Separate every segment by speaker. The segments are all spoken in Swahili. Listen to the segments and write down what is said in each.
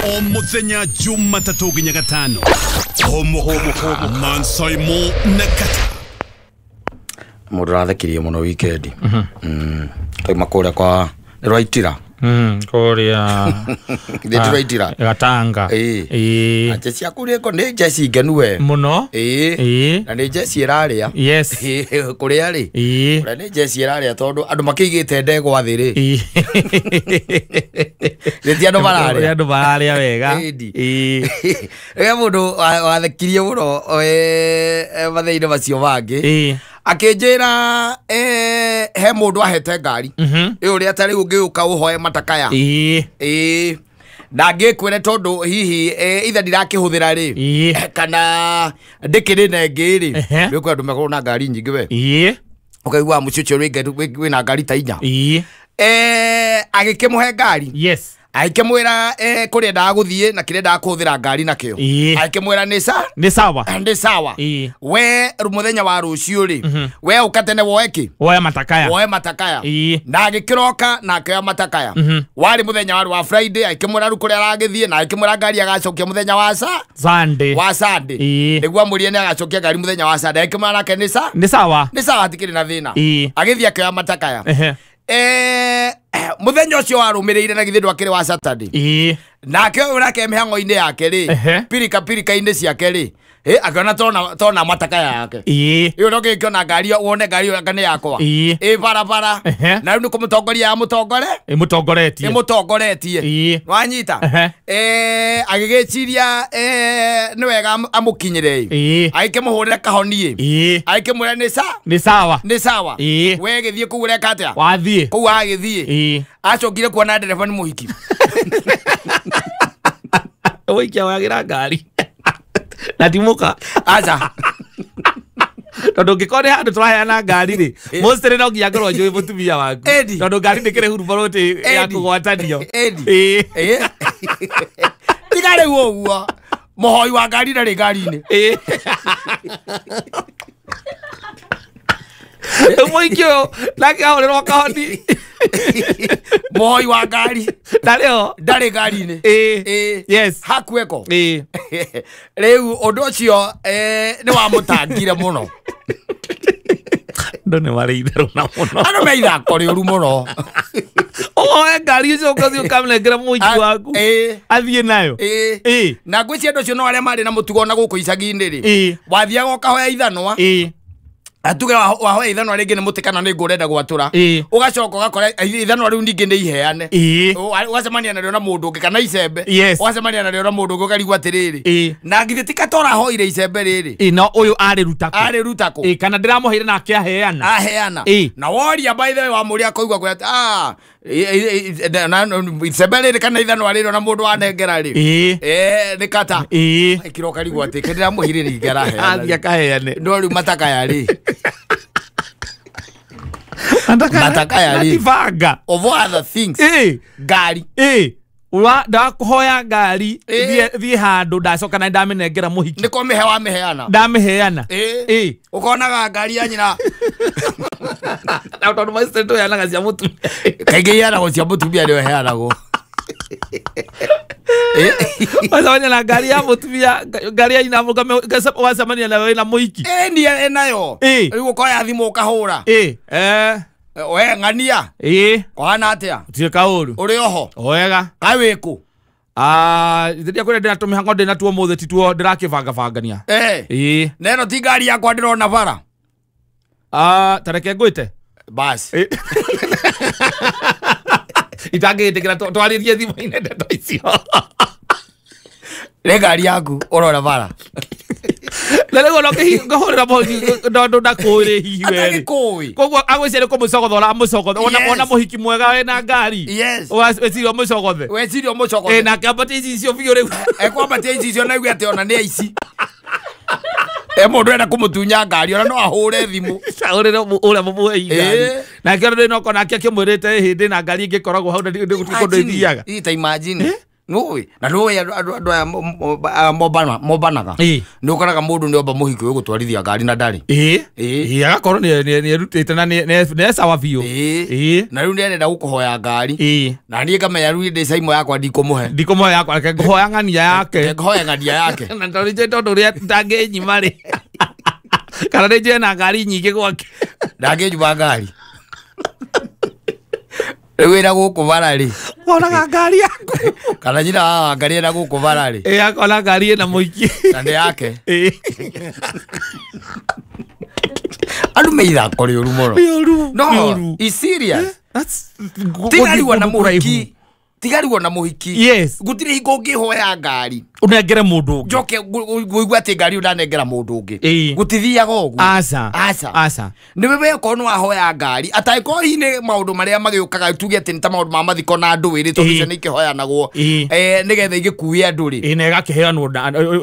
Speaker 1: Omuthenya Jumatatu nginya gatano. Homo Mansai Mo Nakata.
Speaker 2: Murathikirie muno weekend. Makore kwa Raitira.
Speaker 3: Korea.
Speaker 2: Ndeti Raitira.
Speaker 3: Gatanga.
Speaker 2: Ache ciakuri ko ne Jesse Ganue.
Speaker 3: Muno.
Speaker 2: Na ne Jesse iraria.
Speaker 3: Yes.
Speaker 2: Kuri ari. Kuri ne Jesse iraria tondu andu makigite ndegwa thiri. Ndeti andu barari.
Speaker 3: Andu barari wega.
Speaker 2: Ega mundu wathikirie muno matheine macio bangi. Akenjera he mundu ahete ngari uri atari ungiuka uhoe matakaya na ngikwire tondu hihi itha ndirakihuthira ri kana ndikiri na ngiri ngikwira ndu makuru na ngari nyingi we ukaigua mucucu wi na ngari ta inya agikimuhe ngari
Speaker 3: yes
Speaker 2: aikemwira kuri ndaguthie na kire ndakuthira ngari nakio aikemwira ni sawa we muthenya wa rucio ri we ukatene woeki
Speaker 3: woe matakaya
Speaker 2: na agikiroka na akaya matakaya wari muthenya wa Friday aikemwira kuri aragithie na aikemwira ngari agacokia muthenya wa Sunday niguo murie ni agacokia ngari muthenya wa Sunday aikemwira nake ni sawa atikiri na thina agithie akaya matakaya muthenya ucio warumirire na githindo akiri wa Saturday nake urake mihango-ine yake ri pirika ine ciake ri akona tona matakaya yake iyo no gikiona ngari wone ngari ngane yakwa barabara na riu nikumutongoria mutongoretie wanyita agigiciria ni wega amukinyire aikimuhurira kahonie aikimwira ni sawa we githie kugure katia
Speaker 3: wathie
Speaker 2: ku agithie acokire kuona ndereba ni muhiki
Speaker 3: oikia wagira ngari na timuka
Speaker 2: aja
Speaker 3: tondu ngikore handu turaheana ngari ri mostly no nginya ngorwo njui mutumia waku tondu ngari ndikire hurubaroti ya kugwatanio tigare
Speaker 2: uguo muhoi wa ngari ndari ngari-ini
Speaker 3: muikio nake ahorerwo kahoni
Speaker 2: muhoi wa ngari ndari ngari-ini
Speaker 3: yes
Speaker 2: hakueko riu undu ucio ni wa mutangire muno
Speaker 3: ndo ne mareitherwo na muno
Speaker 2: ano meitha kori uru muno
Speaker 3: ngari ucio ukathio kamnengera muiki waku athie nayo
Speaker 2: na ngwiciria andu acio no aria mari na mutugo na guku icagi-ini ri wathiaga ukahoya ithanwa atuge wahoya ithanwa ringi ni mutikana ni ngurenda gwatura ugacoka ugakora ithanwa riu ningi ni iheane ugacemania nario na mundu ungi kana icembe ugacemania nario na mundu ungi ukarigwa atiriri na ngithi tikatora hoire icembe riri
Speaker 3: no uyu arirutako
Speaker 2: kana
Speaker 3: ndiramuheire nake aheana
Speaker 2: na woria by the way wa muria koigwa kwa icembe riri kana ithanwa riri na mundu wanengera ri ni kata ikiroka rigwa ati ndiramuheire ringi araheana
Speaker 3: athia kaheane
Speaker 2: no riu matakaya ri
Speaker 3: matakaya ri
Speaker 2: of other things ngari
Speaker 3: ndakuhoya ngari thie handu ndacoka na ndamenengera muhiki
Speaker 2: niko mihewa miheana
Speaker 3: ndameheana
Speaker 2: ukonaga ngari ya nyina
Speaker 3: na tondu maiste to yana cia mutumia
Speaker 2: kaige yana go cia mutumia ndio heanago
Speaker 3: wasamania na ngari ya mutumia ngari ya ina muka wasamania na muhiki
Speaker 2: ni enayo riu ukoya thimu ukahura we ngania kohana atia
Speaker 3: tieka uru
Speaker 2: uri oho
Speaker 3: wega
Speaker 2: awiku
Speaker 3: ndiria kwenda ndina tumihango ndina tuo muthe tituo ndirakibanga bangania
Speaker 2: neno ti ngari yakwa ndirona bara
Speaker 3: tareke ngwite
Speaker 2: bas
Speaker 3: itangitikira twaririe thimu-ine ndeto icio
Speaker 2: ni ngari yaku urona bara
Speaker 3: na lego no ngahorera bohi ndo ndakwire hihi weri koguo agwicire ko mucogothora ona muhiki mwega we na ngari wecirio mucogothe na kambati icio biũ rĩu
Speaker 2: ekwambati icio na igwe ati ona ni aici mundu enda kumutunya ngari ona no ahure thimu
Speaker 3: urire uria mumuhe ngari na kero ndi no kona akimwirite hindi na ngari ingikoragwo hau ndi kundu ithiaga
Speaker 2: ita imagine Noi na no ya mobanaga no karaga mundu ni oba muhiki we gutwarithia ngari na ndari
Speaker 3: agakorwo ni rutite na ne sawa biu
Speaker 2: na riu ni arenda gukuhoya ngari na nie ngamenya riu ndi saimo yakwa ndikumuhe
Speaker 3: yakwa ke nguhoya ngania yake na ndorije tondu ria ndangenyima ri kana nije na ngari nyingi gwake
Speaker 2: ndangenyuma ngari wira gukubara ri
Speaker 3: wona ngari yaku
Speaker 2: kana nyina ngari na gukubara ri
Speaker 3: akona ngari na muiki
Speaker 2: na ndi yake andu meira kori urumoro no is serious
Speaker 3: that's
Speaker 2: tigariwa na muhiki
Speaker 3: yes
Speaker 2: gutire hingo ngihoya ngari
Speaker 3: unengere mundu
Speaker 2: njoke guigwa ati ngari unanengera mundu ungi gutithiaga ugu
Speaker 3: asa
Speaker 2: niwe weko no ahoya ngari ataiko hine maundu maria magiukaga tuge ati nta maundu ma mathiko na andu wiri to bicio nikihoya naguo nigetha igikuie andu ri
Speaker 3: ne gakiheanwo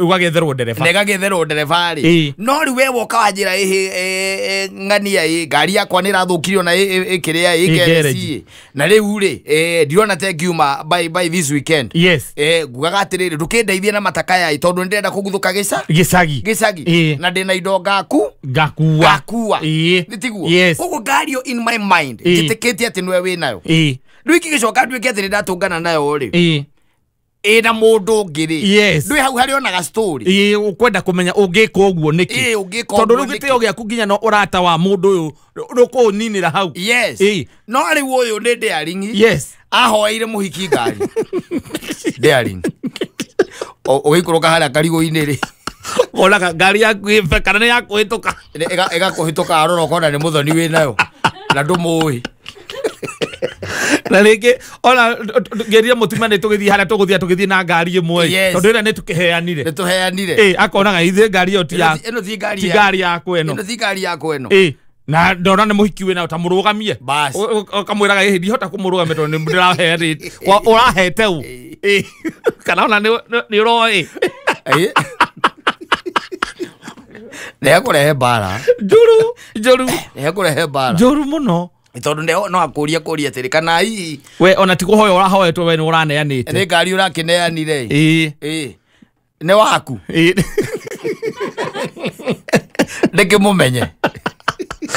Speaker 3: ugagetherwo
Speaker 2: ndereba ri no ri we woka wanjira ngania ngari yakwa ni rathukirio na ikiria igereci na riu ri ndiona te ngiuma by this weekend
Speaker 3: yes
Speaker 2: gugaga atiriri ndukindeithie na matakaya itondu ndenda kuguthuka gicagi na ndina indo ngakua nitiguo ugu ngario in my mind jitikiti ati niwe winayo ndwiki gicoka ndwiki ati ndatungana nayo ri na mundu ngiri ndwi hau hari onaga story
Speaker 3: ukwenda kumenya ungika uguo niki tondu ru gitio giaku nginya no urata wa mundu uyu rukuninira hau
Speaker 2: no ari uyu ni daring ahoire muhiki ngari daring ogikuruka haria karigo-ini ri
Speaker 3: olaga ngari yaku ife kana ni yakuhituka
Speaker 2: igakuhituka arora ukona ni muthoni winayo na ndumui
Speaker 3: na rĩngĩ ona ngeria mutumia nĩ tũgĩthiĩ harĩa tũgũthiĩ na ngari ĩmwe tondũ ĩrĩa nĩ tũkĩheanire akonaga ithe ngari ĩyo ti ngari yaku ĩno na ndona nĩ mũhiki wĩnayo ta mũrũgamie ũkamwĩraga ĩ ndihota kũmũrũgamia tondũ nĩ ndĩrahe ũrahete ũ kana ona nĩ ũroĩ
Speaker 2: nĩekũrehe mbara
Speaker 3: njũru mũno
Speaker 2: tondu no akuria atiri kana ii
Speaker 3: we ona tikuhoya urahoetwo we ni uraneanite
Speaker 2: ni ngari urakineanire ni waku ndikimumenye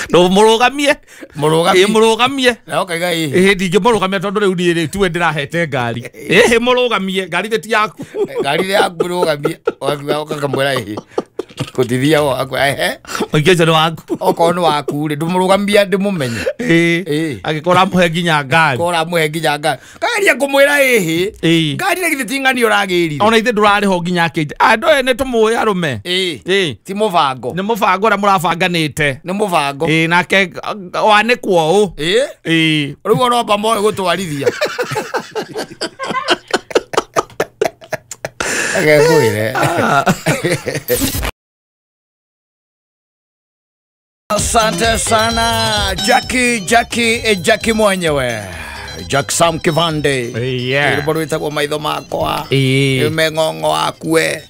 Speaker 3: no murugamie
Speaker 2: na ukaiga
Speaker 3: ndingimurugamia tondu riu ni tuwe ndirahete ngari murugamie ngari ti yaku
Speaker 2: rugamie ukakamwira kutithia wakwa
Speaker 3: oikeje no waku
Speaker 2: okono waku ri ndumurugamia ndimumenye
Speaker 3: agikora muhe nginya ngari
Speaker 2: karia kumwira ngari ni githingani uragirire
Speaker 3: ona ithe ndurariho nginya kiti andoe ni tumuwe arume
Speaker 2: ti mubango
Speaker 3: ni mubango ura murabanganite
Speaker 2: ni mubango
Speaker 3: nake wanikwo u
Speaker 2: riu roba moyo gutwarithia agekuire asante sana Jackie mwenyewe Jack Sam Kivande bado itagwo maitho makwa meng'ong'o akue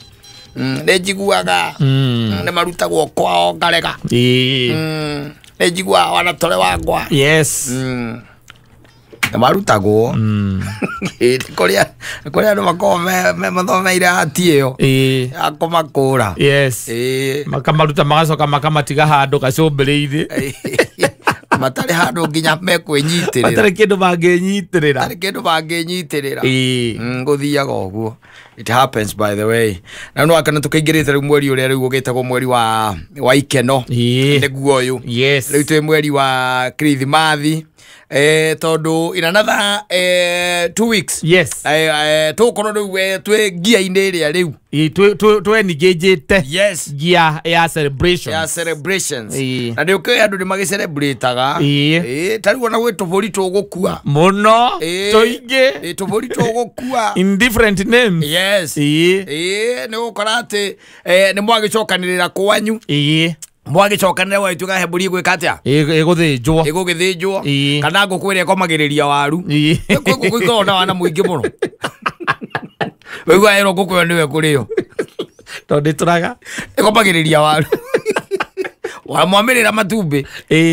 Speaker 2: nejiguaga ne marutagwo kwao ngarega nejigua wanatore wangwa marutagwo koria no makome mathomeire hati iyo akomakura
Speaker 3: makamaruta magacoka makamatiga handu gacumbĩrĩire
Speaker 2: matari handu nginya mekwinyitirira
Speaker 3: matari kindu
Speaker 2: banginyitirira nguthiaga uguo it happens by the way na no akana tukaingirite riu mweri uria riu ugitagwo mweri wa ikeno niguo uyu riu twi mweri wa Christmas tondu in another 2 weeks tukorwo riu twi gia-ini iria riu
Speaker 3: twengagite gia ya celebrations
Speaker 2: na nä å kä andå nä magä celebrataga tariu ona gwä tå bå ri tå gå kua
Speaker 3: muno tå
Speaker 2: tå bå ri tå gå kua
Speaker 3: in different names
Speaker 2: nä gå kora atä nä mwagä cokanä rä ra kwanyu mwagicokanira waituga heburi gwika atia igugithijwo kana nguku iria ikomagiriria waru kwikona wana muingi muno wigua ero nguku yo niwe kurio
Speaker 3: tondu turaga
Speaker 2: ikomagiriria waru wa mwamirira matumbi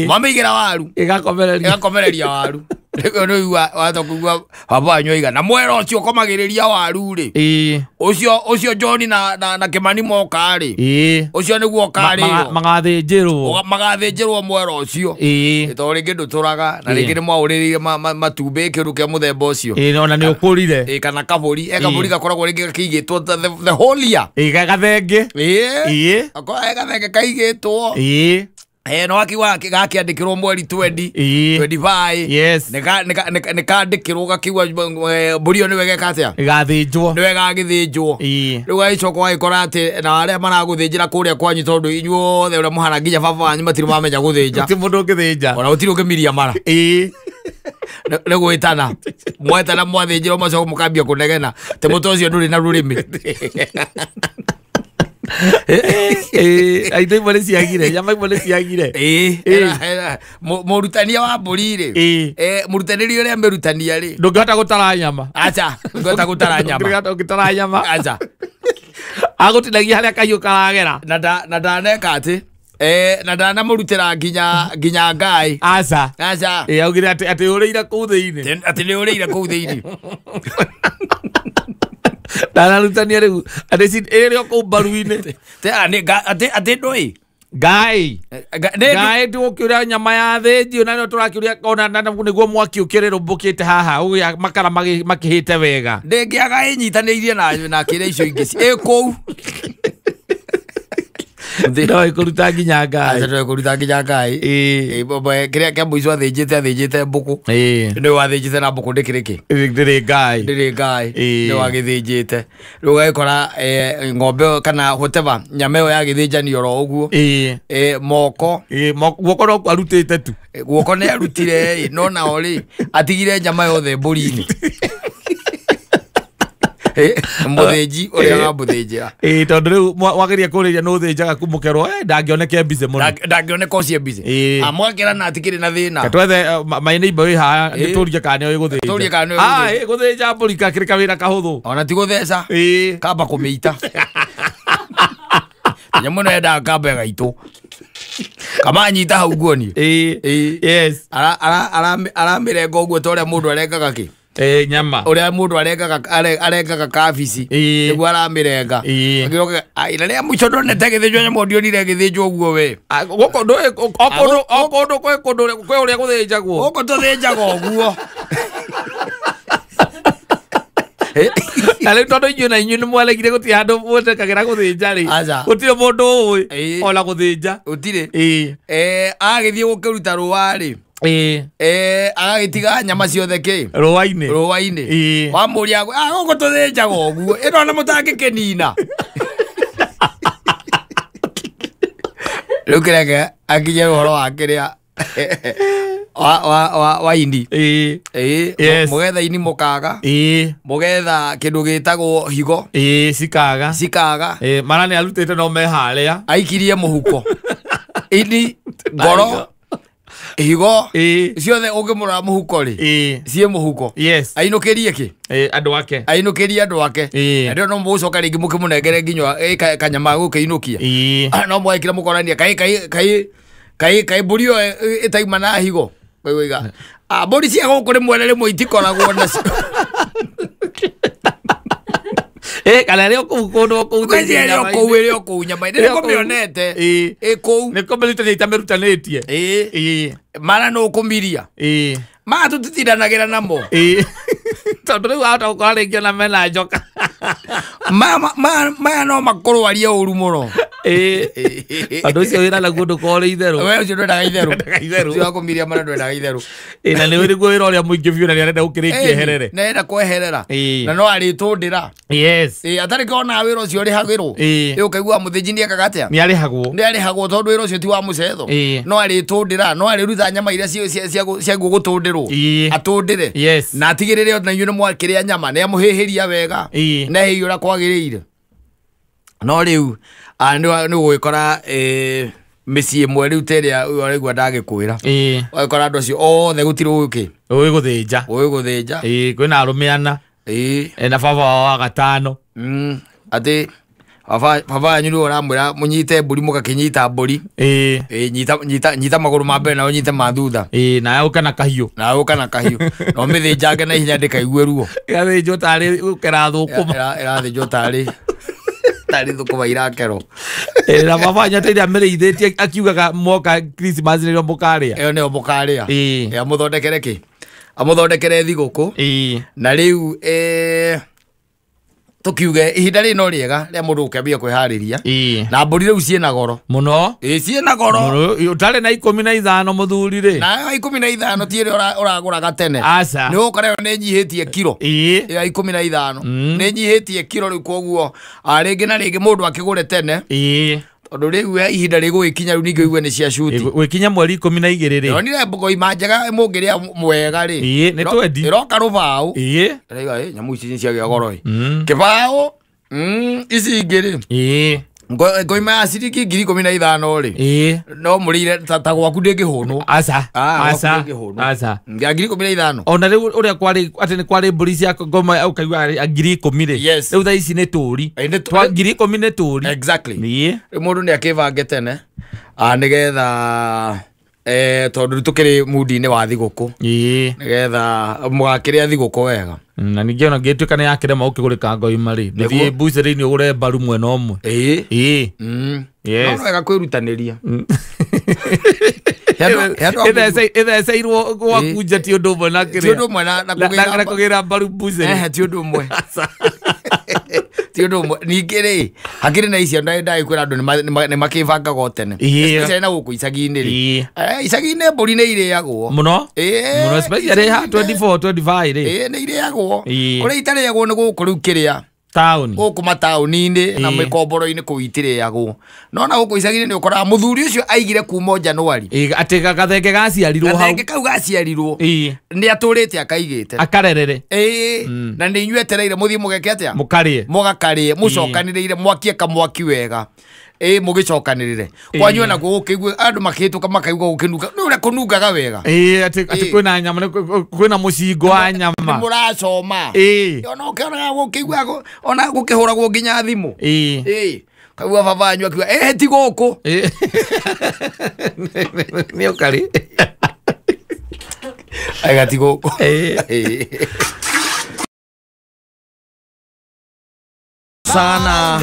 Speaker 2: mwamigira waru igakomereria waru Rĩu watokugua baba nyoiga na mwero ũcio komagĩrĩria waru rĩ. Ũcio John na Kimani moka rĩ. Ũcio nĩguo karĩ. Magathĩnjĩrwo mwero ũcio. Tondũ rĩngĩ ndũtũraga na rĩngĩ nĩ mwaũrĩrĩire matumbĩ kĩndũ kĩa mũthemba ũcio.
Speaker 3: Ona nĩ ũkũrire.
Speaker 2: Kana kabũri. Kabũri gakoragwo rĩngĩ kakĩigĩtwo the whole year.
Speaker 3: Gathenge.
Speaker 2: Akorwo gathenge kaigĩtwo. No akiwa gakiandikirwo mweri 20 25.
Speaker 3: Yes.
Speaker 2: Nikandikirwo gakiwa burio niwe gekatia
Speaker 3: gathĩnjwo
Speaker 2: niwe gagithĩnjwo riu gaicoka gagikora ati na aria maragũthĩnjĩra kuria kwanyu tondu inyuothe uria muhana nginya baba wanyu matiri mamenya gũthĩnja
Speaker 3: ti mundu ũngĩthĩnja
Speaker 2: ona utiri ũngĩmiria mara nĩ gwĩtana mwetana mwathĩnjĩrwo macoka mũkambia kũnegena te mũto ũcio ndũrĩ na rũrĩmĩ
Speaker 3: aitoi mole siagire nyama mole siagire
Speaker 2: murutania wa mburi ri murutanĩri ũrĩa merutania ri
Speaker 3: ndũngĩhota gũtara nyama
Speaker 2: acha ndũngĩhota gũtara nyama
Speaker 3: ndũngĩtara nyama
Speaker 2: acha
Speaker 3: agũtinagia harĩa kahiũ karagera
Speaker 2: na ndaneka ati na ndana mũrutĩra nginya ngai
Speaker 3: aca augire ati ũrĩire kũu thĩinĩ
Speaker 2: ati nĩ ũrĩire kũu thĩinĩ
Speaker 3: ndanarutania rĩu atĩ ĩrĩ kũu mbaru-inĩ
Speaker 2: ati ndũĩ
Speaker 3: ngai ndũkĩũrĩa nyama ya thĩnjio na nĩo tũrakĩũrĩa ona nĩguo mwaki ũkĩrĩ rũmbũkĩte haha ũgĩa makara makĩhĩte wega
Speaker 2: ndĩngĩaga ĩnyitanĩirie na kĩrĩa icio ingĩ kũu
Speaker 3: no ikuruta nginya ngai
Speaker 2: ikuruta nginya ngai kĩrĩa kĩa mũico athĩnjĩte mbũkũ nĩ wathĩnjĩte na mbũkũ ndĩrĩ ngai nĩ wagĩthĩnjĩte rĩu ũgagĩkora ng'ombe kana whatever nyama ĩyo yagĩthĩnjanio oro ũguo moko
Speaker 3: guoko no arutĩte tu
Speaker 2: guoko nĩ arutire no nao rĩ atigire nyama yothe mbũri-inĩ mũthĩnji ũrĩa wamũthĩnjĩra
Speaker 3: tondũ rĩu wageria kũrĩria nĩ ũthĩnjaga kũmũkerwo ndangĩoneke mbice mũno
Speaker 2: ndangĩoneka ũcio mbice mwakĩra na atikĩrĩ na thĩna
Speaker 3: twethe my neighbor wĩ haha nĩ tũrie kana nĩ gũthĩnja gũthĩnja mbũri kakĩrĩ kawĩra kahũthũ
Speaker 2: ona ti gũtheca kamba kũmĩita nyamũ ĩno yendaga kamba ĩgaitũ kamanyita hau nguoni
Speaker 3: yes
Speaker 2: aramĩrenga ũguo ta ũrĩa mũndũ arengaga kĩ
Speaker 3: nyama
Speaker 2: uria mundu arengaga kabici niguo aramĩrenga ina rĩa mũico ndonete gĩthĩnjwo nyama ndionire gĩthĩnjwo ũguo we
Speaker 3: kũndũ kwĩ ũrĩa gũthĩnjagwo
Speaker 2: gũkũ tũthĩnjaga ũguo
Speaker 3: na rĩu tondũ inyuĩ na inyuĩ nĩ mwaregire gũtirĩ handũ mwendekagĩra gũthĩnja rĩ gũtirĩ mũndũ ũĩ ona gũthĩnja
Speaker 2: gũtirĩ agĩthiĩ gũkĩruta rũa rĩ agagĩtiga nyama ciothe kĩ rũa-inĩ wamũria gũkũ tũthĩnjaga ũguo ĩno ona mũtangĩkĩnina rĩu kĩreke akinye ũhoro wa kĩrĩa wa indi mũgetha ini mũkaga mũgetha kĩndũ gĩtagwo higo cikaga
Speaker 3: mara nĩ arutĩte no meharĩa
Speaker 2: aikirie mũhuko ini ngoro higo ciothe ũngĩmũrora mũhuko rĩ ciĩ mũhuko ainũkĩrie kĩ ainũkĩrie andũ ake ndio no mũgũcoka rĩngĩ mũkĩmũnengere nginya kanyama gũkĩinũkia no mwekĩra mũkorania kaĩ mbũri ĩyo ĩtaima na higo waiga mbũri cia gũkũ rĩmwe rĩmwe itikoragwo nacio
Speaker 3: kana rĩo kũu kũndũ
Speaker 2: kũu kũu nyama-inĩ nĩ kũmĩonete kũu
Speaker 3: nĩ kũmĩrutanĩtie itamĩrutanĩtie
Speaker 2: mara no ũkũmiria maa tũtitindanagĩra namo
Speaker 3: tondũ rĩu ahota gũkora rĩngĩ ona mena njoka
Speaker 2: maya no makũrwarie ũru mũno
Speaker 3: andũ ũcio wĩra naguo ndũkorwo rĩ itherũ
Speaker 2: we ũcio ndwendaga itherũ ũcio wakũmiria mara ndwendaga itherũ
Speaker 3: na nĩ nĩguo wĩra ũrĩa mũingĩ biũ na nĩ arenda gũkĩrĩkia eherere
Speaker 2: nenda kweherera na no arĩtũndĩra atarĩ kona wĩra ũcio ũrĩhagĩrwo ũkaigua mũthĩnji nĩ ekaga atĩa nĩ arĩhagwo tondũ wĩra ũcio ti wa mũcetho no arĩtũndĩra no arĩruta nyama iria ciaguo gũtũndĩrwo atũndĩre na atigĩrĩre na inyuĩ nĩ mwakĩrĩa nyama nĩ amũhĩhĩria wega na hĩi ũrĩa kwagĩrĩire no rĩu nĩ gũgĩkora mĩciĩ ĩmwe rĩu ta ĩrĩa ũraigua ndagĩkwĩra ũgagĩkora andũ acio othe gũtirĩ
Speaker 3: ũĩ gũthĩnja
Speaker 2: kwĩna
Speaker 3: arũme ana na baba wao wa gatano
Speaker 2: atĩ baba nyuru oramwira munyite mburi mugakinyita mburi nyita maguru ma mbere na nyite mathutha
Speaker 3: na uka na kahiu
Speaker 2: no mithinjange na hinya ndikaigue ruo
Speaker 3: gathinjo tari ukera thukuma
Speaker 2: irathinjo tari thukuma irakero
Speaker 3: na baba nyateithia miriithitie akiugaga moka Christmas ni mukaria
Speaker 2: iyo ni mukaria amuthondekere ki amuthondekere thiguku na riu tukiuge ihinda ri no riega ria mundu ukambia kwihariria na mburi riu ciena goro
Speaker 3: muno
Speaker 2: ciena goro
Speaker 3: utare na 15 muthuri ri
Speaker 2: na 15 tiere uragura gatene ni ukare ne nyihitie kilo ya 15 ne nyihitie kilo ri koguo ringi na ringi mundu akigure tene tondu riu ihinda riguikinya riu ningi igwe ni cia shuti
Speaker 3: wikinya mweri 12 ri
Speaker 2: nonire mbogo imanjaga mungiria mwega ri
Speaker 3: ni twendi
Speaker 2: iroka rubau riga nyamu ici ni cia goro kibao ici ingiri ngoima ya ciringi 15,000 ri no murire tata gwaku ndingihunwo
Speaker 3: asa
Speaker 2: ya 15,000
Speaker 3: ona riu uria kwari ati ni kwari mburi cia ngoma ukaigua 10,000 ri riu tha ici ni turi twa 10,000 ni turi
Speaker 2: exactly mundu ni akivange tene nigetha tondu tukiri mudi-ini wa thiguku nigetha mugakiria thiguku wega
Speaker 3: na ningi ona ngituika ni yakirema ukigurika ngoima ri nithie buceri-ini ugure mbaru mwena umwe
Speaker 2: no wega kwirutaniria
Speaker 3: etheceirwo gwakunja ti undu umwe na kugira mbaru buceri
Speaker 2: ti undu umwe ti undu umwe ningi ri hakiri na icio ndaikwira andu ni makivangaga otene especially na guku icagi-ini ri icagi-ini mburi ni iriagwo
Speaker 3: muno especially ha 24 25 ri
Speaker 2: ni iriagwo kuria itariagwo ni guku riu kiria
Speaker 3: town
Speaker 2: guku matauni-ini na mikomboro-ini kuu itiriagwo no na guku icagi-ini ni ukoraga muthuri ucio aigire kuma Januari
Speaker 3: ati gathenge gaciarirwo hau
Speaker 2: gathenge kau gaciarirwo ni aturite akaigite
Speaker 3: akarerere
Speaker 2: na ni inyuetereire muthie mugeke atia mugakarie mucokaniriire mwakie kamwaki wega mugicokanirire kwanyu na gukigwe andu makituka makaigwa gukinuka ni uria kunungaga wega
Speaker 3: ati kwina nyama kwina mucingo wa nyama
Speaker 2: muracoma ona ukiona gukigwa ona gukihuragwo nginya thimu kagua baba anyu akiwa ti guku
Speaker 3: ni ukari
Speaker 2: agati guku sana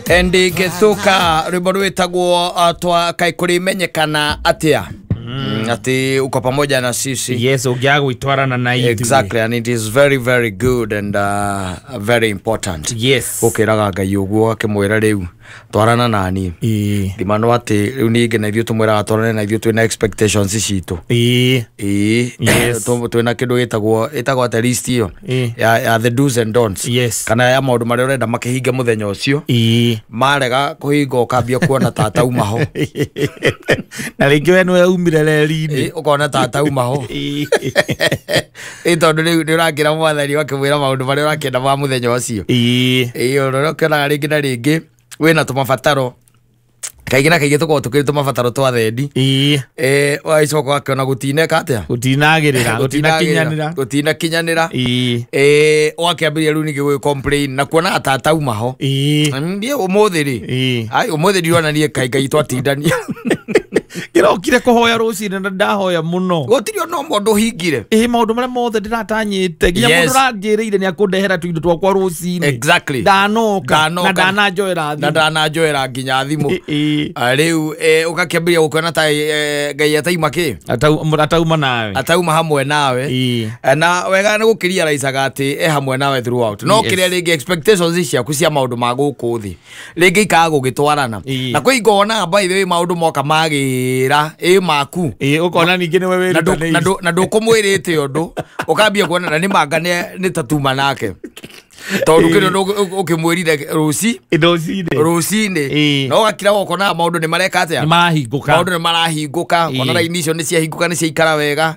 Speaker 2: endi gethuka rwimbo rwitagwo twa kai kurimenyekana atia ati uko pamoja na sisi
Speaker 3: yes ugiagwitwarana na itu
Speaker 2: exactly and it is very very good and very important
Speaker 3: yes
Speaker 2: ukiraga ngai uguo akimwira riu twarana nani dimano ati riu ninge na ithuĩ tumwiraga twarane na ithuĩ twina expectations citu
Speaker 3: yes
Speaker 2: twina kindu gitagwo at least iyo ya the do's and don'ts kana ya maundu maria urenda makihinge muthenya ucio marega kuhinga ukambia kuona tata uma ho
Speaker 3: na ringi we niwe umire reri-ini
Speaker 2: ukona tata uma ho tondu riu ni urangira mwathani wakimwira maundu maria urakenda ma muthenya ucio urokenaga ringi na ringi wina tumabataro kaingĩ na kaingĩ tukorwo tukĩrĩ tũmabataro twa thendi waicoka akiona gutineka atia gutinakinyanĩra wakĩambĩrĩria rĩu ningĩ gwĩ complain na kuona atata uma ho ndie ũmũthĩ rĩ ũmũthĩ ndironanie kaingai twatindania
Speaker 3: kirokire kuhoya rucine na ndahoya muno
Speaker 2: gutiri no mundu hingire
Speaker 3: maundu maria mothe ndiratanyite nginya mundu rangireire ni akundehera tuindo twakwa rucine
Speaker 2: exactly
Speaker 3: ndanoka na ndananjoera nginya thimu riu ugakiambiria gukuona ta ngai ataima ki atauma hamwe nawe na wega ni gukiria raicaga ati hamwe nawe throughout no kiria ringi expectations ciaku cia maundu ma guku thi ringi ikaga gugitwarana na kuingona by the way maundu moka magi maku ukona ningi ni wewe
Speaker 2: na ndukumwirite undu ukambia kuona na ni mangane ni tatuma nake tondu kino ukimwirire rucine no gakira ukona maundu ni mareka atia maundu ni marahinguka kona raini icio ni ciahinguka ni ciaikara wega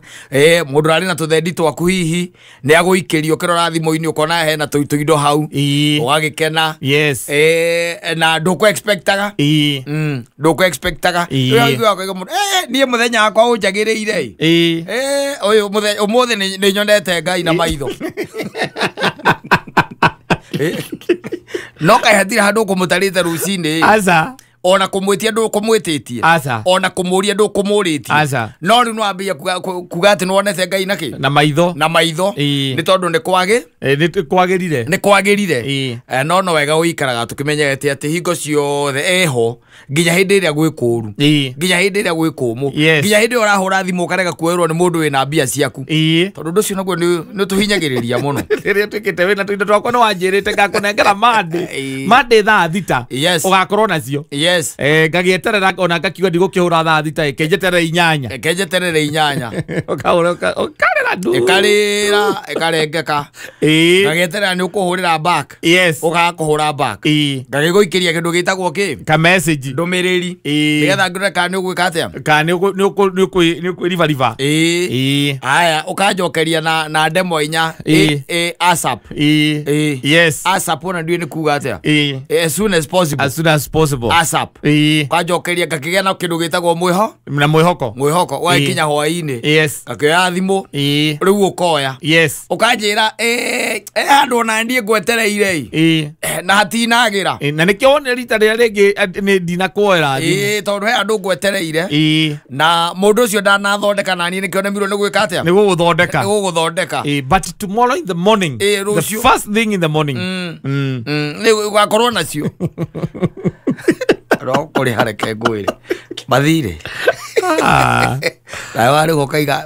Speaker 2: mundu rari na tuthendi twaku hihi ni aguikirio kirora thimo-ini ukona hena tuindo hau ugagikena na nduku expectaga nie muthenya wakwa unjagiriire uyu umuthi ni nyonete ngai na maitho no kai hatira handu kumutarite rucini
Speaker 3: aza
Speaker 2: ona kumwitia ndu kumwititie ona kumuria ndu kumuritie no ri no ambia kuga ati no onete Ngai naki
Speaker 3: na maitho
Speaker 2: ni tondu ni kwagirire no wega uikaraga tukimenyete ati hingo ciothe eho nginya hindi iria gwikuru nginya hindi iria gwikumu nginya hindi urahura thimu karega kuerwo ni mundu wina mbia ciaku tondu ndu cio naguo ni tuhinyagiriria muno
Speaker 3: riria twikite wina tuindo twakwa no wanjirite ngakunengera mande thaa thita ugakorwo nacio ngagieterera ona ngakiuga ndigukihura thaa thita kenjeterere inyanya ukarera ndu ikarengeka ngagieterera ni ukuhurira back ugakuhura back ngagiguikiria kindu gitagwo ka message ndumiriri nigetha ngure kana ni ugwika atia kana ni riva aya ukanjokeria na demo inya ASAP ASAP ona ndui ni kuga atia as soon as possible ASAP ukanjokeria ngakigea na kindu gitagwo mwihoko wakinya hwaini ngakioya thimu riu ukoya ukanjira handu ona ndie ngwetereire na hatinagira na nikio wone rita ria ringi ni ndina kuoera tondu he andu ngwetereire na mundu ucio ndanathondeka na ni nikio nemirwo ni gwika atia ni guguthondeka but tomorrow in the morning the first thing in the morning ni ugakorwo nacio ro kuri hareke ngwire bathire na wari gukaiga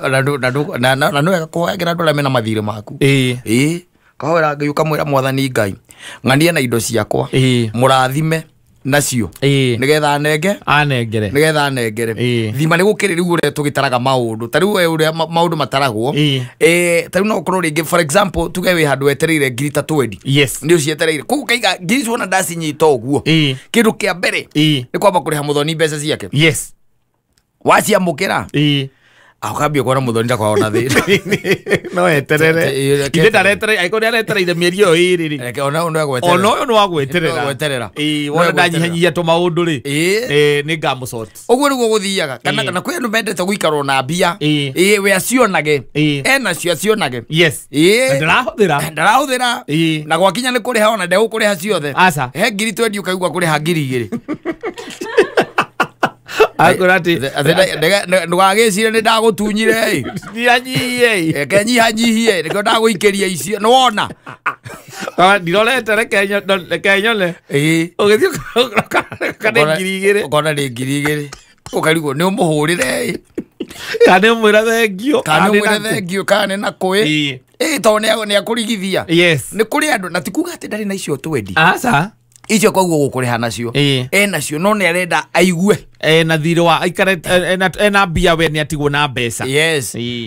Speaker 3: na no kuhagira ndu mena mathire maku kahora ngiyuka mwira mwathani Ngai ng'ania na indo ciakwa murathime nacio nigetha nengere thima ni gukiriri ure tugitaraga maundu tariu ure maundu mataragwo tariu no ukorwo ringi for example tuge wi handu wetereire ngiri 20 ni ucietereire kuko kaiga ngiri cio na ndacinyita uguo kindu kia mbere ni kwamba kuriha muthoni mbeca ciake waciamukira akambia kuona muthoni ndakwaona thiri no eterere inde ndaretere aiko ndaretereire mieri yo iri reke ona undu agweterera ona uyu no agweterera wona ndanyihanyia to maundu ri ni ngamusort uguo niguo guthiaga kana kwi andu mendete guikarwo na mbia we acionage ena cio acionage ndarahuthira na gwakinya ni kuriha ona ndegu kuriha ciothe he ngiri 20 ukaigua kuriha ngiri 2 akurati ndugagicire ni ndagutunyire nyihanyihie niko ndaguikeria icio nona ndirorete rekenyone ugithio kana ngiri 2 ukona ni ngiri 2 ukarigwo ni umuhurire kana umwira thengio kana na kwi to ni akurigithia ni kuri andu na tikuga ati ndari na icio twendi icio koguo gukuriha nacio nacio no ni arenda aigue na thiro wa aikare na mbia we ni atigwo na mbeca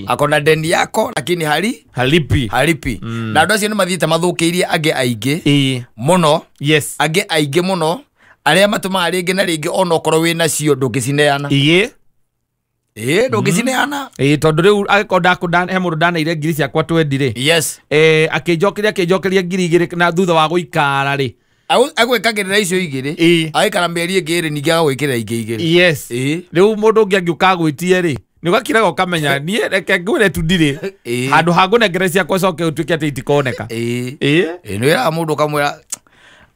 Speaker 3: akona deni yako lakini halipi na andu acio ni mathiite mathukiirie ange muno ange muno aria matumaga ringi na ringi ona okorwo wi nacio ndungicineana ndungicineana tondu riu akonda he mundu ndanaire ngiri ciakwa 20 akinjokeria ngiri 2 na thutha wa guikara ri agwikagirira icio igiri agikara mieri ingiri ningi agwikirira ingi igiri riu mundu ungi angiuka gwitie ri ni ugakiraga ukamenya nie reke ngwire tu ndiri handu hangunengere ciakwa coke utuike ati itikoneka no ira mundu kamwira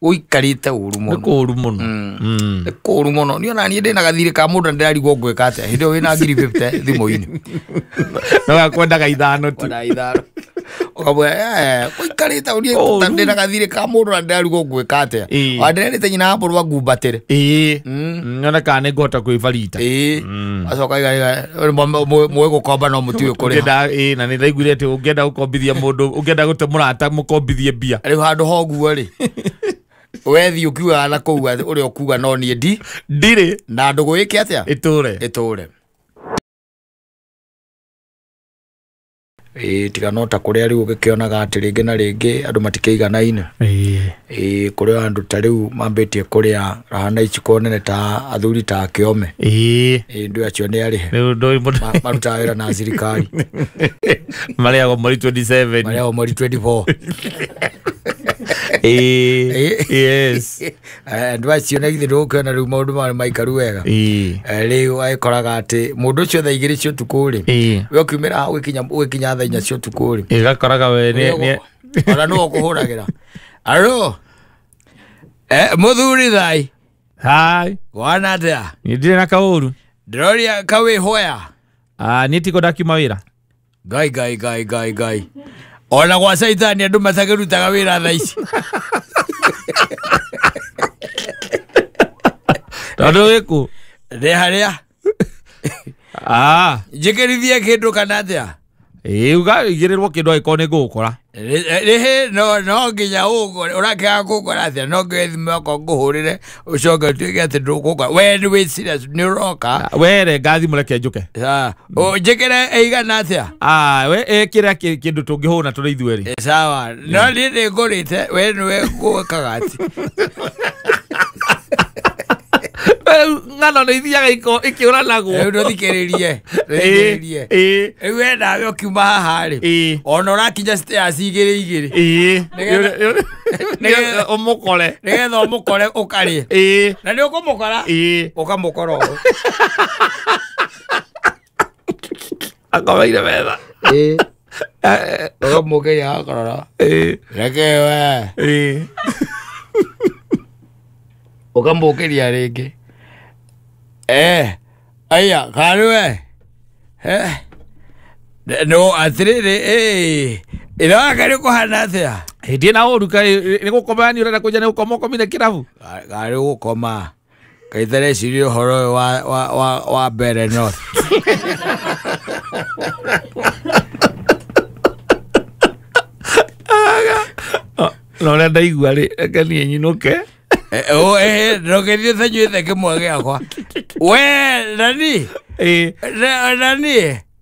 Speaker 3: uikarite uru muno ni ona nie ndina gathire ka mundu ndirarigwo ngwika atia hindi wina ngiri 50 thimu-ini no gakwendaga ithano tu ukabwe uikarite uri ndina gathire ka mundu ndirarigwo ngwika atia wandirete nyina hapo rwa ngumbatire nyona kana ngota kwivarita acoka iga mwe gukomba no mutiwe kuri na ni ndaiguire ati ungienda gukombithia mundu ungienda gute murata mukombithie mbia riu handu hoguo ri wethi ukiuga na kuuga uri okuga no ni ndire na ndugu iki atia iture tiga nota kuria riu gikionaga ati ringi na ringi andu matikeiganaine kuria andu ta riu mambitie kuria rahana ichiko nene ta athuri ta kiome ndu acio ni arihe maruta wira na thirikari mariago mweri 27 mariago mweri 24 ndu acio na githiro ukona riu maundu mari maikaru wega riu aikoraga ati mundu ucio tha igiri cio tukuri we ukiumira ugikinya tha inya cio tukuri igakoraga we ni ona no kuhuragira aro
Speaker 2: Muthuri thai.
Speaker 3: Hai.
Speaker 2: Wana atia.
Speaker 3: Nindire na kauru.
Speaker 2: Ndiroria kawi hoya.
Speaker 3: Nitiko ndakima wira.
Speaker 2: Gai. Ona kwa saitani andu matakerutaga wira thaa ici.
Speaker 3: Tondu wiku.
Speaker 2: Ndi haria. Njikirithie kindu kana atia.
Speaker 3: Uga igirirwo kindu agiko ni gukora.
Speaker 2: No nginya urakega gukora atia no ngethime oko nguhurire ucoke tuige ati ndugukora we ni wi serious ni uroka
Speaker 3: were ngathi mureke njuke
Speaker 2: njikire eigana atia
Speaker 3: we ekira kindu tungihuna turi ithueri
Speaker 2: sawa no ni ngurite we ni we gukaga ati
Speaker 3: ngano ni ithiaga ikiuranagwo
Speaker 2: ndo thikiririe we nawe ukiuma haha ri ona urakinya stairs igiri
Speaker 3: umukore
Speaker 2: nigetha umukore ukarie na ni ukumukora ukamukora
Speaker 3: akomeire wetha
Speaker 2: ukamukeria akorora reke we ukamukeria ringi aya kariwe no atiriri ira kuhana atia
Speaker 3: ndi na uruka ni gukoma ni urenda kuja ni gukoma komine kirabu
Speaker 2: gari gukoma kaithere cirio horo wa mbere north
Speaker 3: no renda igua ri eke ni nyinuke
Speaker 2: no ke thie thanyuite kimwe giakwa we nani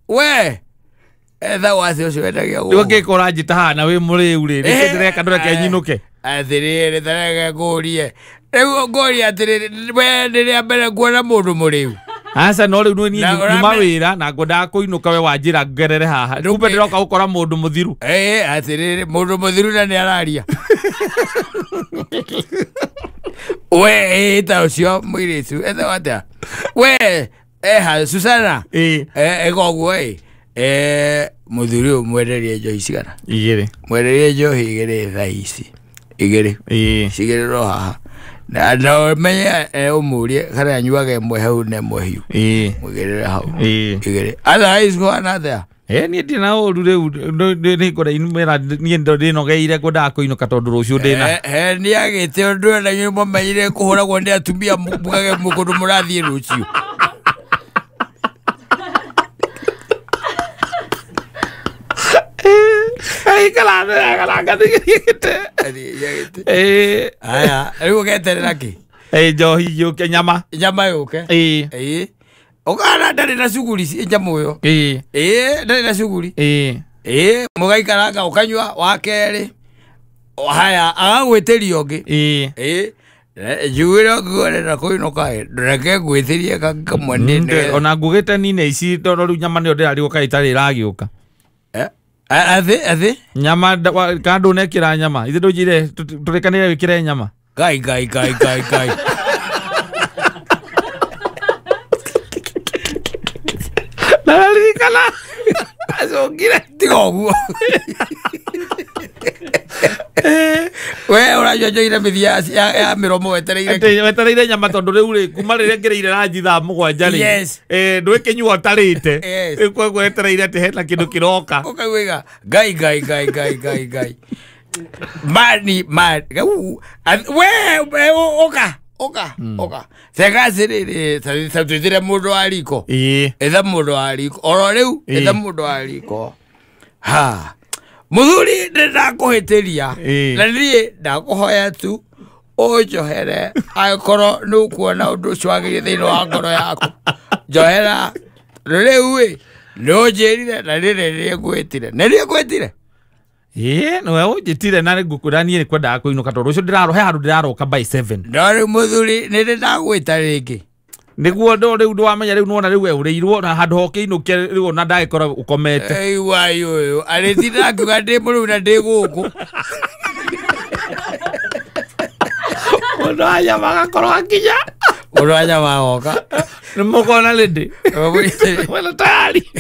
Speaker 2: we etha wase ucio wendagia guo
Speaker 3: ngikora njita hana wi muriu ri ndireka ndoreke nyinuke
Speaker 2: athiriri thareke ngurie riu ngurie atiriri we ndiria mbere kuona mundu muriu
Speaker 3: asa no riu ni nyuma wira na ngwendaga kuinuka we wanjira ngerere haha kumbe ndiroka gukora mundu muthiru
Speaker 2: atiriri mundu muthiru na ni araria we ta ucio mwiritu etha watia we Susana egoguo muthuri umwererie njohi cigana
Speaker 3: igiri
Speaker 2: mwererie njohi igiri thaa ici igiri cigiriro haha na menye umurie kana anyuaga imwe hau na imwe hiu mwigirire hau igiri otherwise go another
Speaker 3: ni ndi na uru riu ni kora inumera ni ndo ndinogeire kunda kuinuka tondu rucio ndina
Speaker 2: ni agite undu na nyumo menyire kuhuragwo ndi atumia mugage mukundu murathie rucio
Speaker 3: kala gathigite
Speaker 2: aya riu geterera ki
Speaker 3: njohi yuke nyama
Speaker 2: yuke ogana ndari na shughuli njamu yo ndari na shughuli mugaikaranga ukanywa wakeri haya agagwitiria ungi juwira gore na kuinuka ndreke gwithirie kamwe ninde
Speaker 3: ona ngugite nine ici tondu riu nyama nio ndirari guka itari iragiuka
Speaker 2: athe
Speaker 3: nyama kandu nekira nyama ithe ndujire turekanire wikire nyama
Speaker 2: gai
Speaker 3: naririkana azongire
Speaker 2: tigoguo we urajua joire mithia ya miromo
Speaker 3: wetereire nyama tondu riu ri kuma riria ngereire ranji thaa 7 ri ndwikinyua tarite kwego wetereire ati hena kindu kiroka
Speaker 2: ukaiga gai mani we oka segaziriri satutire mundu ariko etha mundu ariko oro riu etha mundu ariko muthuri ndakuhitiria na nie ndakuhoya tu ujohere aikoro nukuona undu ucio wagirie thiini wa ngoro yaku njohera riu no njirire na riri ngwitire na riri ngwitire
Speaker 3: no we unjitire na ngukurani ni kwenda kuinuka tondu ucio ndirarohe handu ndiraroka by 7
Speaker 2: ndari muthuri ni ndagwita ringi
Speaker 3: niguo ndo riu ndwamenya riu nona riu we urirwo na handu hokiinuke riu na ndagikora ukomete
Speaker 2: ei wai uyu arithira akiuga ndi muriu na ndi guku
Speaker 3: aya magakorwo akinya
Speaker 2: aya magoka
Speaker 3: nimukona lindi wena tayari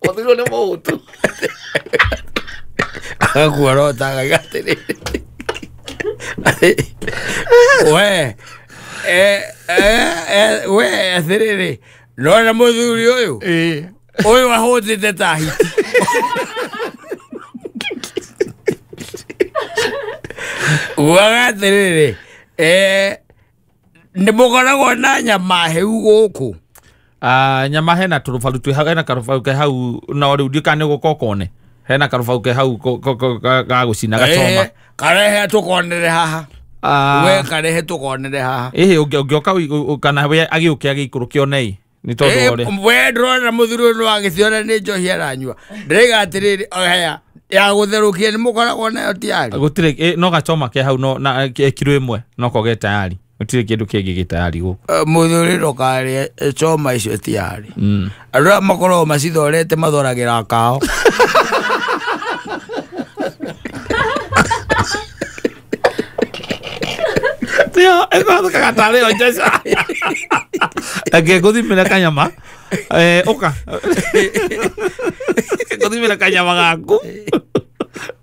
Speaker 3: wathirwo ni muhutu
Speaker 2: akuorotaga gatiriri we athiriri rora muthuri uyu uyu ahutite tahi wagathiriri nĩ mũkoragwo na nyama heu gũkũ
Speaker 3: nyama hena tũrũbaru twĩ hau hena karũbaru ke hau no rĩu ndiũkane gũkokone hena karũbaru ke hau ga gũcina gacoma
Speaker 2: karehe tũkonere haha we karehe tũkonere haha
Speaker 3: ũngĩoka kana we agĩũke agĩikũrũ kĩonei nĩ tondũ
Speaker 2: we ndĩrona mũthuri ũyũ agĩciona nĩ njohi aranyua ndĩraiga atĩrĩrĩ haya ya gũtherũkia nĩ mũkoragwo nayo tiari
Speaker 3: gũtirĩ no gacoma ke hau no na kiro ĩmwe no koge tayari gũtirĩ kĩndũ kĩngĩ gĩtayari gũkũ
Speaker 2: mũthuri ndokarĩe coma icio tiari andũ arĩa makoragwo macithorete mathoragĩra kao
Speaker 3: Tío, ego kagatale onjesa. Ake gudimira kanyama. Oka. Gudimira kanyama gaku.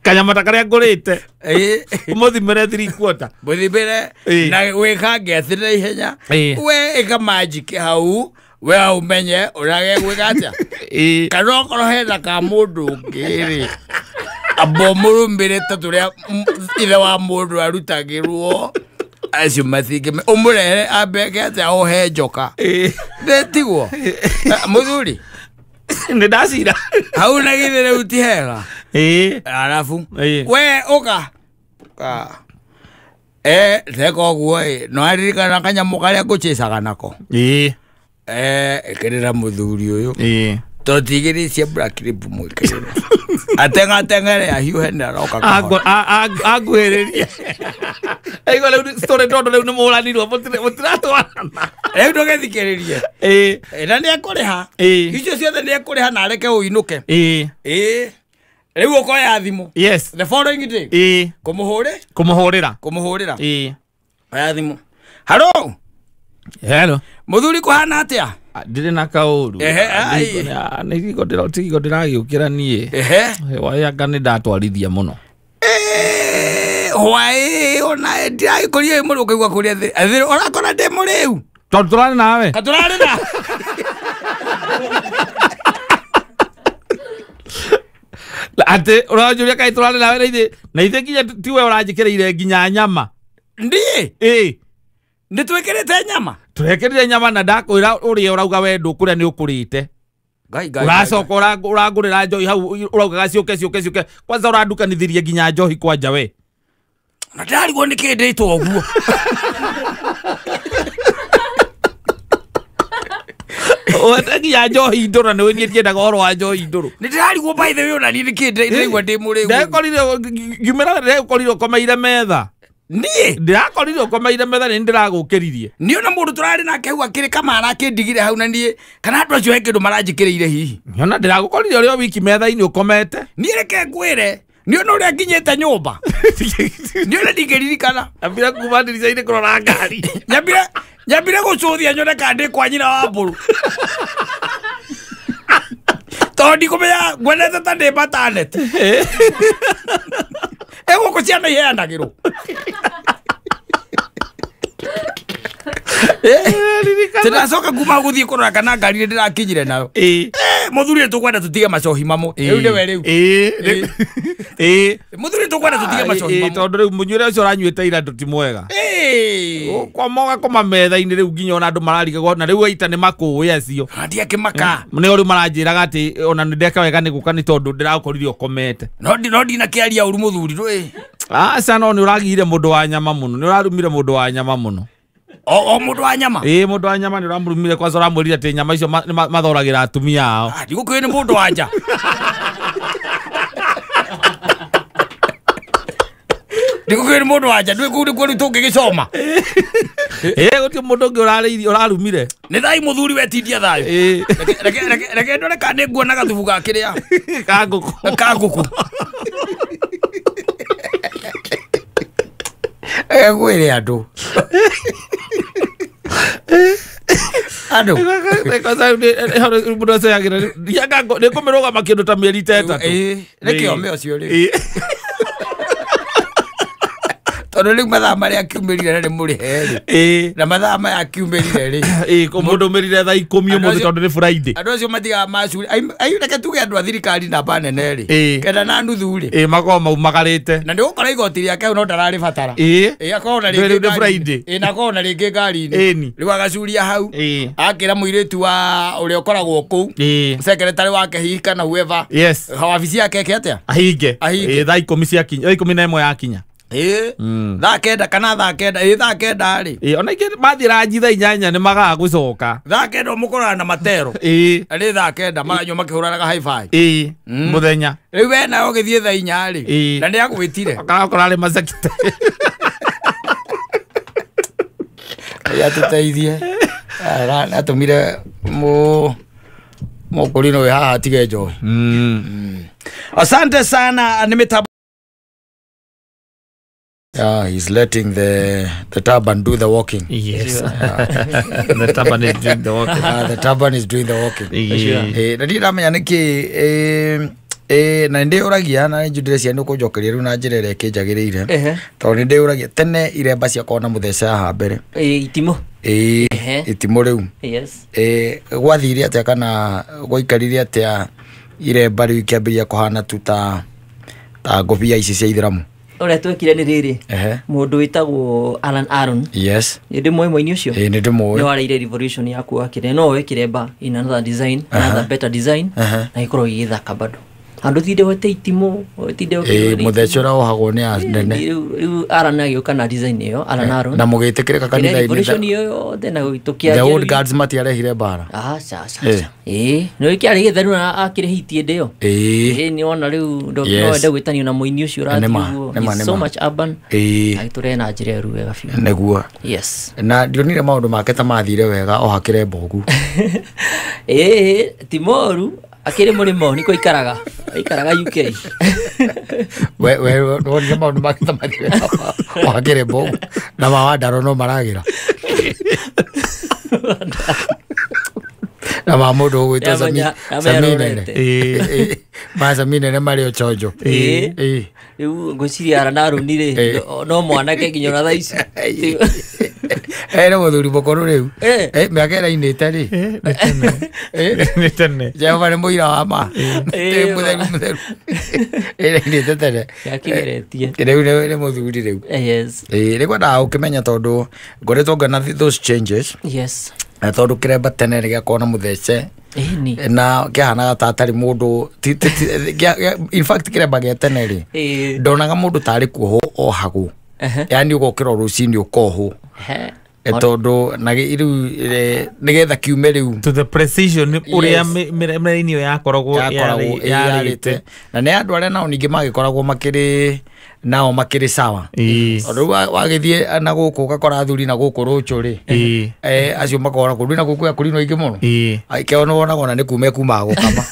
Speaker 3: Kanyama takaria ngurite. Muthimire 3/4.
Speaker 2: Muthimire na wikange athire ihenya. We eka magic hau. We umenye urage gwikatia. Kana okoro hena ka mundu ngiri. Abo murumbirite turia ithe wa mundu arutagirwo. Acio mathige umurehe abeke ate ohe njoka ndetigwo muthuri
Speaker 3: nĩ ndacira
Speaker 2: hau na githire utihega arafu we uka theko guo no aririkana kanyamu karia ngucicaga nako ekirira muthuri uyu totigiricie black clip mwikirira ateng'ateng'ere ahiuhe ndaroka
Speaker 3: agwĩrĩria aigo rĩu story ndondo rĩu nĩ mũranirwo mũtiratwarana
Speaker 2: rĩu ndũgethikĩrĩrie na nĩekũrĩha icio ciothe nĩekũrĩha na areke ũinũke rĩu ũkoya thimũ
Speaker 3: yes
Speaker 2: the following day
Speaker 3: kũmũhũrĩra
Speaker 2: oya thimũ hello mũthuri kũhana atĩa
Speaker 3: ndirĩ na kaũru nĩ tigo ndĩragĩũkĩra niĩ wayanga nĩ ndatwarithia mũno
Speaker 2: hwaĩ ona ndiragĩkoria mũrũ ũkaigua kũrĩa thĩ ũrakora ndĩ mũrĩu
Speaker 3: tondũ tũrarĩ nawe
Speaker 2: katũrarĩ na
Speaker 3: atĩ ũranjũria kaĩ tũrarĩ nawe na ithe nginya tiwe ũranjĩkĩrĩire nginya nyama
Speaker 2: ndiĩ nĩ twĩkĩrĩte nyama
Speaker 3: turekerire nyama na ndakwĩra ũrĩa ũrauga we ndũkũrĩa nĩ ũkũrĩte ũracoka ũrangũrĩra njohi hau ũraugaga ciũke kwanza ũrandukanithirie nginya njohi kwanja we
Speaker 2: na ndarigwo nĩ kĩ ndĩtwo ũguo
Speaker 3: nginya njohi ndũrũ na nĩ ndiendaga ũhoro wa njohi ndũrũ
Speaker 2: nĩ ndĩrarigwo by the way ona niĩ nĩ kĩ ndĩraigua ndĩ mũrĩu
Speaker 3: ndekorire ngiumĩra ndekorire ũkomeire metha
Speaker 2: niĩ
Speaker 3: ndirakorire ũkomeire metha nĩ ndĩragũkĩririe
Speaker 2: niĩ ona mũndũ tũrarĩ nake hau akĩrĩ kamara akĩndigire hau na niĩ kana andũ acio he kĩndũ maranjĩkĩrĩire hihi
Speaker 3: ona ndĩragũkorire ũrĩ o wiki metha-inĩ ũkomete
Speaker 2: niĩ reke ngwĩre nĩ ona ũrĩa nginyĩte nyũmba nĩ ona ndingĩririkana
Speaker 3: nyambire kuma ndirica-inĩ kũrora ngari
Speaker 2: nyambire gũcũthia nyone kana ndĩ kwa nyina wa mbũrũ tondũ ndikũmenya ngwenete ta ndĩ mataneti egũkũ ciana iheanagĩrwo tĩnacoka kuma gũthiĩ kũrora kana ngari ndĩrakinyire nayo mũthuri tũkwenda tũtige macohi mamwe rĩu nĩwe rĩu mũthuri tũkwenda tũtige macohi mamwe
Speaker 3: tondũ rĩu mũnyuĩre ũcio ũranyuĩte ira ndũ ti mwega ũkomoga koma metha-inĩ rĩu nginya ona andũ mararigagwo na rĩu aita nĩ makũĩ acio
Speaker 2: ndiakĩmaka
Speaker 3: nĩo rĩu maranjĩraga atĩ ona nĩ ndeka wega nĩ gũka nĩ tondũ ndĩrakorire ũkomete
Speaker 2: no ndinakĩaria ũru mũthuri rũĩ
Speaker 3: aca no nĩ ũragire mũndũ wa nyama mũno nĩ ũrarumire mũndũ wa nyama mũno
Speaker 2: o mũndũ wa nyama
Speaker 3: mũndũ wa nyama nĩ ũramũrumire kwanza ũramwĩrire atĩ nyama icio mathoragĩra atumia ao
Speaker 2: ndigũkĩrĩ nĩ mũndũ wa nja ndigũkĩrĩ nĩ mũndũ wa nja ndũĩ kũu nĩkuo rĩu tũngĩgĩcoma
Speaker 3: gũtirĩ mũndũ ũngĩ ũrarumire
Speaker 2: nĩ thai mũthuri wetindia thayũ reke ndore kana nĩ nguona gathubu ga kĩrĩa ka ngũkũ gwĩre andũ andũ
Speaker 3: mũndũ aceagĩra nĩ kũmĩrũgama kĩndũ ta mĩeri ta ĩtatũ
Speaker 2: nĩkĩo me ũcio rĩ Tondå rä u mathaa marä a kiumä rire nä må rä he na mathaa maya kiumä rire rä
Speaker 3: må ndå mä rire thaa 10 å må thä tondå nä Friday.
Speaker 2: Andå acio matigaga macuri reke tuge andå a thirikari namba nene rä kenda na nuthu rä
Speaker 3: makorwo maumagarä te na
Speaker 2: nä gå kora igoti rä ake u no ndararä batara akorwo na rä ngä ngari-inä rä u agacuria hau akä ra må irä tu wa å rä a å koragwo kå u sekeretarä wake hihi kana whoever wabici yake eke atä a
Speaker 3: ahinge thaa 10 ciakinya 11 yakinya
Speaker 2: thaa kenda kana thaa kenda thaa kenda rĩ
Speaker 3: ona ingĩ mathiĩ ranji thaa 8 nĩ magaga gũcoka
Speaker 2: thaa kenda mũkoraga na matero arĩ thaa kenda maranyua makĩhũranaga high-five
Speaker 3: mũthenya
Speaker 2: rĩu we nawe ũgĩthiĩ thaa 4 rĩ na nĩ agwĩtire
Speaker 3: akakora arĩ macakite
Speaker 2: atũteithie atũmire mũkũrino wĩ haha atige njohi asante sana nĩ mĩtambo. He's letting the turban do the walking.
Speaker 3: Yes. The turban is doing the walking.
Speaker 2: The turban is doing the walking. Na ndiye ramenya niki na ndi uragia na njudire cia ndu kujokeria ru na njira ire kinjagirire tondu ndi uragia tene iremba cia kona muthece haha mbere
Speaker 4: itimo
Speaker 2: itimo riu gwathire atia kana gwaikarire atia iremba riu ikiambiria kuhana tu ta ngobia ici cia ithiramu
Speaker 4: ore twekire ni riri mundu witagwo Alan Aaron ndi mwini ucio
Speaker 2: ndi mwe
Speaker 4: ni wareire revolution yaku akire no wekire ba in another design another better design na ikorwo igithaka bado andu thinde wote itimo thinde
Speaker 2: muthecora ohagwo ni nene
Speaker 4: riu Alan agioka na design iyo Alan Aaron
Speaker 2: na mugitikirika kanitha ini
Speaker 4: revolution iyo thena guitukia
Speaker 2: the old guards matiarehire bara
Speaker 4: sasa no ikiari githaru na akire hitie ndio ni ona riu ndo ndo gwitanio na muini ucio rathiu so much urban aiture na njire ru wega biu
Speaker 2: neguo na ndionire maundu make ta mathire wega o hakire mbogu
Speaker 4: timoru akire murimo niko ikaraga UK
Speaker 2: we ndonire maundu make ta mathire o hakire mbogu na mawandaro no maragira na mamundu gwita Saminene Saminene Mario Chojo
Speaker 4: riu ngociria Alan Aaron ri no mwanake nginya na thaa ici
Speaker 2: no muthuri mukuru riu miaka irainite ri
Speaker 3: nĩ tene
Speaker 2: Jehova nĩ mũira wa ma mutheru irainite tene riu nĩ muthuri riu nĩ kwendaga ũkĩmenya tondũ ngoretwo ngana those changes na tondu kiremba tene rigia kona muthece na kihanaga tatari mundu in fact kiremba gia tene ri ndonaga mundu tari kuoho ohagu yani ugokira rucini ukoho tondu na riu nigetha kiume riu
Speaker 3: to the precision uria mĩraini yakoragwo yarite
Speaker 2: na nĩ andũ arĩa nao ningĩ magĩkoragwo nao makĩrĩ sawa tondu wagĩthiĩ na gũkũ ũgakora athuri na gũkũ rũciũ rĩ acio makora kũndũ na gũkũ yakũrinwo ingĩ mũno aikeo nĩ wonagwo na nĩ kuma kumaga gũkama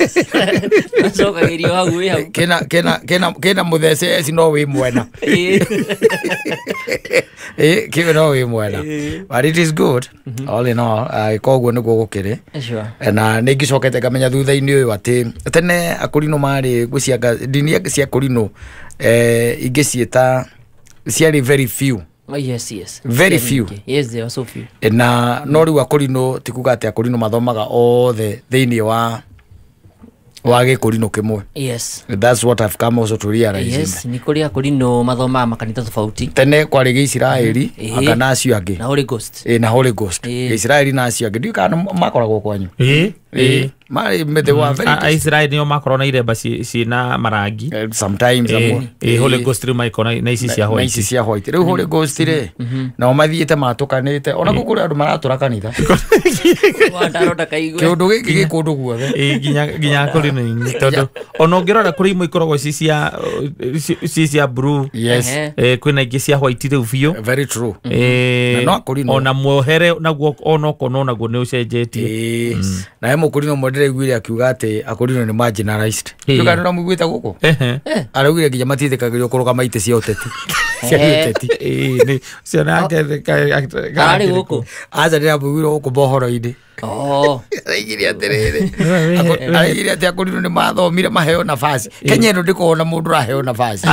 Speaker 4: acokagĩrio hau wĩ hau
Speaker 2: kĩna mũthece eci no wĩ mwena kĩwe no wĩ mwena but it is good all in all koguo nĩguo gũkĩrĩ na nĩ ngĩcokete ngamenya thutha-inĩ ũyũ atĩ tene akũrinũ marĩ ngũcianga ndini cia akũrinũ ingĩciĩta ciarĩ very few very few
Speaker 4: they are so few
Speaker 2: na no rĩu akũrinũ ti kuga atĩ akũrinũ mathomaga othe thĩinĩ wa gĩkũrinũ kĩmwe that's what I've come also to realize
Speaker 4: ni kũrĩ akũrinũ mathomaga makanitha tofauti
Speaker 2: tene kwarĩ Gĩisiraeli kana acio angĩ
Speaker 4: na Holy Ghost
Speaker 2: na Holy Ghost Gĩisiraeli na acio angĩ ndiũ kana makoragwo kwanyu mari methe wa very
Speaker 3: Israel nio makorwo na iremba ciina marangi
Speaker 2: sometimes
Speaker 3: Holy Ghost rĩu maikona na ici cia white
Speaker 2: na ici cia white rĩu Holy Ghost rĩ nao mathiĩte matũkanĩte ona kũrĩ andũ maratũra kanitha
Speaker 4: wandarota kaigwe
Speaker 2: kĩũndũ gĩkĩ gĩkũndũ guothe
Speaker 3: nginya kũrĩ nĩ tondũ ona ũngĩrora kũrĩ imwe ikoragwo ci cia blue kwĩna ingĩ cia white rĩu biũ
Speaker 2: very true
Speaker 3: ona mwohere naguo ona ũkono naguo nĩ ũcenjetie
Speaker 2: na he mũkũrinũ ũmwe ndĩraiguire akiuga atĩ akũrinũ nĩ marginalized nĩũka nĩ ũramũiguĩte gũkũ araugire nginya matiĩtĩkagĩrio kũrũgama itĩ cia ũteti cia ũteti
Speaker 3: ciana
Speaker 4: arĩ gũkũ
Speaker 2: aca ndĩramũiguire gũkũ mohoro-inĩ Araigire atiriri araigire ati akorino ni mathomire maheo nafasi Kenya ndo ndikona mundu raheo nafasi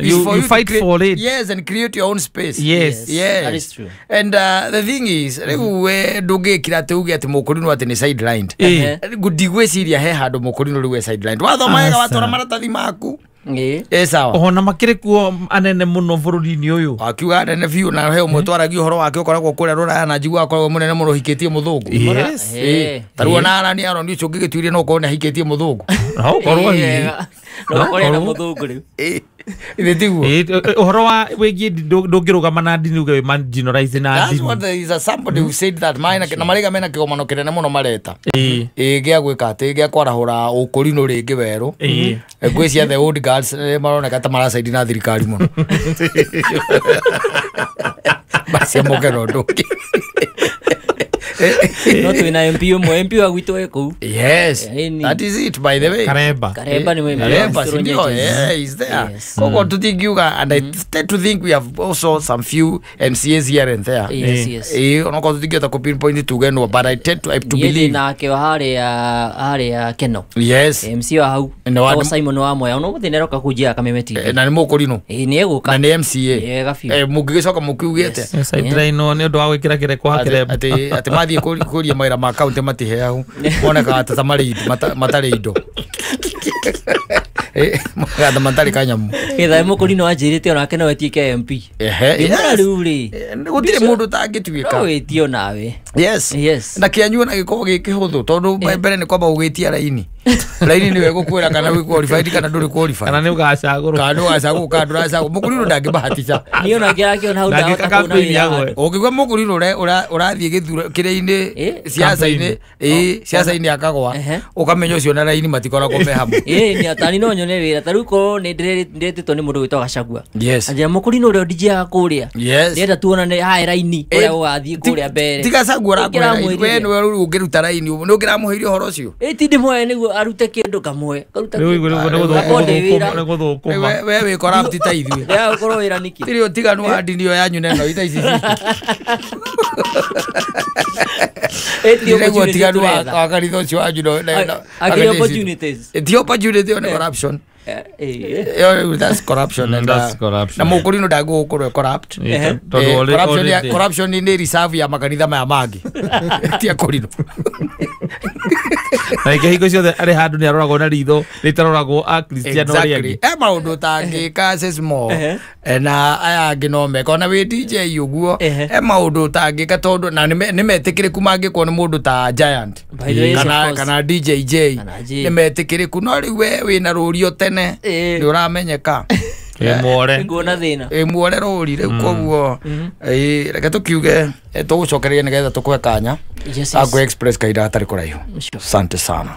Speaker 3: you fight for it.
Speaker 2: Yes, and create your own space.
Speaker 3: Yes,
Speaker 4: that is true.
Speaker 2: And the thing is we ndungikira ati uge ati mukurino ati ni sidelined ndigwiciria he handu mukurino riwe sidelined wathomaga watora maratathi maku sawa
Speaker 3: ona makire kuo anene muno bururi-ini uyu
Speaker 2: akiuga anene biu na he umutwaragia uhoro wake ukoragwo kuria ruraya na njigua akoragwo munene muno hikitie muthungu taruona arani aroni ucio ngigituirie no kuona hikitie muthungu
Speaker 3: korwo
Speaker 4: no korena muthungu riu
Speaker 3: uhoro wa wigi ndungirugama na ndini uge marginalize na ndini.
Speaker 2: That's what there is somebody who said that mine na mariga mena kigomano kinene muno mareta gia gwika ati gia kwarahura ukurino ringi weru ngwiciria the old girls maroneka ta maracaidi na thirikari muno basi mokero nduki
Speaker 4: no twina MP umwe MP wa gwitu eko.
Speaker 2: Yes, that is it. By the way,
Speaker 4: Karemba ni mwema.
Speaker 2: Karemba sindio, is there. Koko tutingiuga, and I tend to think we have also some few MCAs here and there.
Speaker 4: Yes.
Speaker 2: Onoko tutingiuga ta pinpoint tugeno, but I tend to believe
Speaker 4: na ke hare Keno.
Speaker 2: Yes,
Speaker 4: MC wa hau o Simon wa moya ono guthinero kakujia kamemeti
Speaker 2: na ni mukurino
Speaker 4: ni eguka
Speaker 2: na ni MCA mugigicoka mukiugite
Speaker 3: sideline no ni ndo awikira kire kwa Karemba
Speaker 2: ati mathie kuria maira ma account matiheahu moneka ata matari indo Maganda matari kanyamu
Speaker 4: itha mukurino anjirite ona Keno wetike MP imara ruri
Speaker 2: gutire mundu tangituika
Speaker 4: wetio nawe.
Speaker 2: Yes na kianyu na giko gikihuthu tondu mbere ni kwamba ugitia laini ni wego kwira kana wi qualified kana nduri qualified
Speaker 3: kana ni ugacaguru
Speaker 2: kana ugacaguru kana nduracagu mukurino ndangibahatica
Speaker 4: ni ona kiake ona hauda
Speaker 2: ukigwa mukurino urathie githura kire-ini siasa-ini akagwa ukamenya ucio na laini matikoragwo me hamwe
Speaker 4: ni atani no nyone wira taruko ni ndiretitwo ni mundu gwitwa Gacagua anja mukurino uri ndijia kuria ndenda tuonane hai laini uria ugathie kuria mbere
Speaker 2: tiga Gacagua rakura we no uri ungiruta laini no ngiramuhiire uhoro ucio
Speaker 4: ti ndimwe niguo arute kindu kamwe karuta
Speaker 3: we
Speaker 2: corrupt ta ithui
Speaker 4: ya ukorwo wira niki
Speaker 2: tirio tiganu wa ndini yo yanyu neno ita ici tiganu wa karitho cio wanyu no
Speaker 4: opportunities
Speaker 2: the opportunity on corruption that's corruption and na mukurino ndago ukorwo corrupt corruption ni reserve ya makanitha maya mangi tia kurino
Speaker 3: na ikihiko ciothe ari handu ni aroragwo na ritho ritaroragwo a Cristiano Ronaldo
Speaker 2: maundu tangika sesmo na aya ngino meka na wi DJ uguo maundu tangika tondu na nimetikiriku mangikwo ni mundu ta Giant kana DJ J nimetikiriku no riu we wina rurio tene ni uramenyeka
Speaker 4: ngona thina
Speaker 2: muore ruri riu koguo reke tukiuge tugucokereria nigetha tukwe kanya Agro Express kaida atari kuraihu. Asante sana.